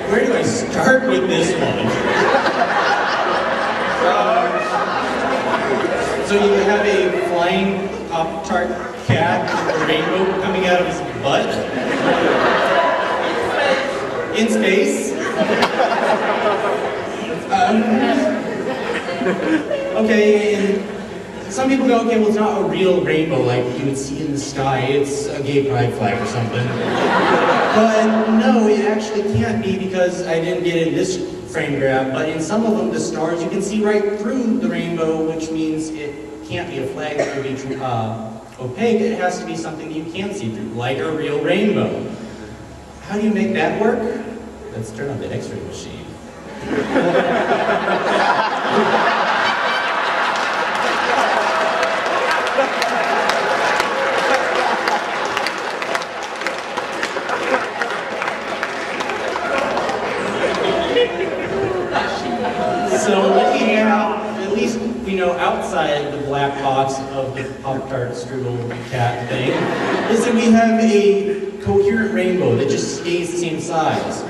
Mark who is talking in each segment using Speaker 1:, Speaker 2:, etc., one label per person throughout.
Speaker 1: Where do I start with this one? So you have a flying Pop-Tart cat with a rainbow coming out of his butt? In space? Okay, and some people go, okay, well, it's not a real rainbow like you would see in the sky. It's a gay pride flag or something. But no, it actually can't be because I didn't get in this frame grab, but in some of them, the stars, you can see right through the rainbow, which means it can't be a flag that would be opaque. It has to be something you can see through, like a real rainbow. How do you make that work? Let's turn on the X-ray machine. So looking at least we know outside the black box of the Pop-Tart strudel cat thing, is that we have a coherent rainbow that just stays the same size.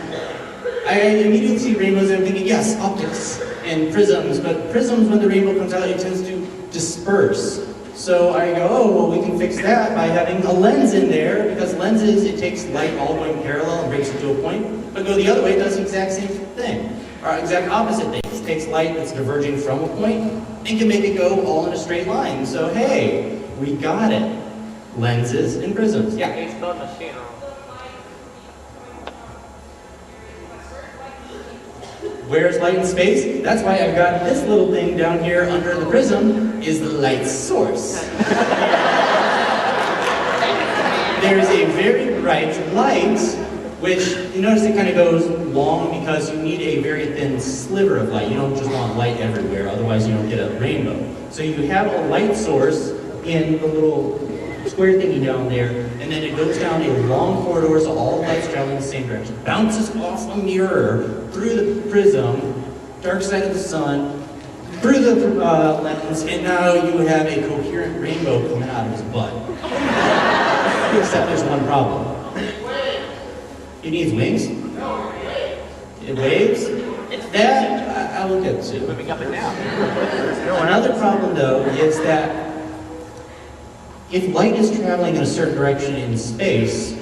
Speaker 1: I immediately see rainbows and I'm thinking, yes, optics and prisms, but prisms, when the rainbow comes out, it tends to disperse. So I go, oh, well, we can fix that by having a lens in there, because lenses, it takes light all going parallel and breaks it to a point, but go the other way, it does the exact same thing. Or exact opposite thing. It takes light that's diverging from a point and can make it go all in a straight line. So hey, we got it. Lenses and prisms. Yeah. Where's light in space? That's why I've got this little thing down here under the prism is the light source. There's a very bright light, which you notice it kind of goes long because you need a very thin sliver of light. You don't just want light everywhere, otherwise you don't get a rainbow. So you have a light source in the little square thingy down there, and then it goes down a long corridor so all lights travel in the same direction. Bounces off a mirror, through the prism, dark side of the sun, through the lens, and now you have a coherent rainbow coming out of his butt. Except there's one problem. It needs wings? It waves? That, I will get to.
Speaker 2: Moving up and down.
Speaker 1: Another problem, though, is that if light is traveling in a certain direction in space,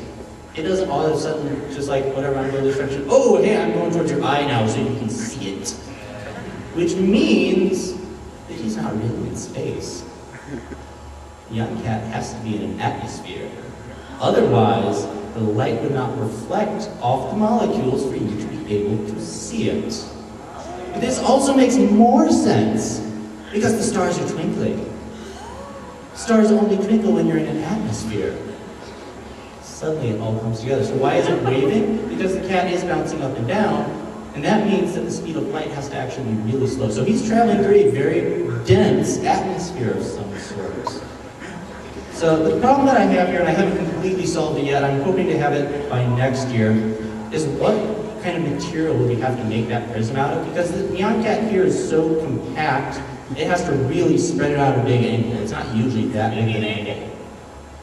Speaker 1: it doesn't all of a sudden, just like whatever I'm going this direction, oh, hey, I'm going towards your eye now so you can see it. Which means that he's not really in space. Nyan Cat has to be in an atmosphere. Otherwise, the light would not reflect off the molecules for you to be able to see it. But this also makes more sense because the stars are twinkling. Stars only twinkle when you're in an atmosphere. Suddenly it all comes together. So why is it waving? Because the cat is bouncing up and down, and that means that the speed of light has to actually be really slow. So he's traveling through a very dense atmosphere of some sort. So the problem that I have here, and I haven't completely solved it yet, I'm hoping to have it by next year, is what kind of material would we have to make that prism out of? Because the Nyan Cat here is so compact, it has to really spread it out at a big angle. It's not usually that big an angle.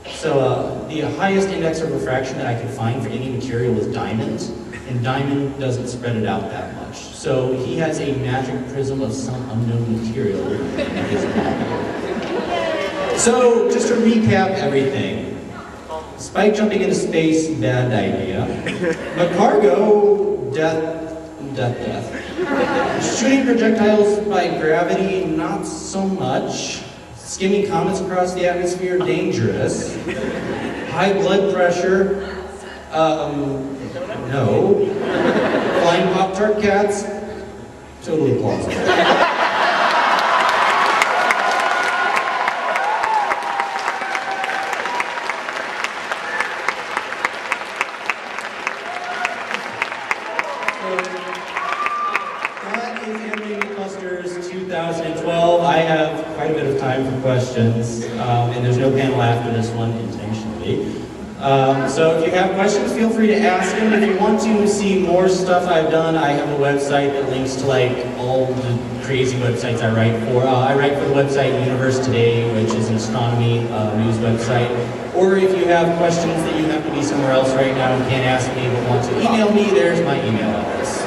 Speaker 1: So the highest index of refraction that I could find for any material is diamond, and diamond doesn't spread it out that much. So he has a magic prism of some unknown material in his bag. So, just to recap everything, Spike jumping into space, bad idea. But cargo, death. Shooting projectiles by gravity, not so much. Skimming comets across the atmosphere, dangerous. High blood pressure, no. Flying Pop-Tart cats, totally plausible. That is Anime Mythbusters 2012. I have quite a bit of time for questions, and there's no panel after this one intentionally. So if you have questions, feel free to ask them. If you want to see more stuff I've done, I have a website that links to like all the crazy websites I write for. I write for the website Universe Today, which is an astronomy news website. Or if you have questions that you have to be somewhere else right now and can't ask me but want to email me, there's my email address.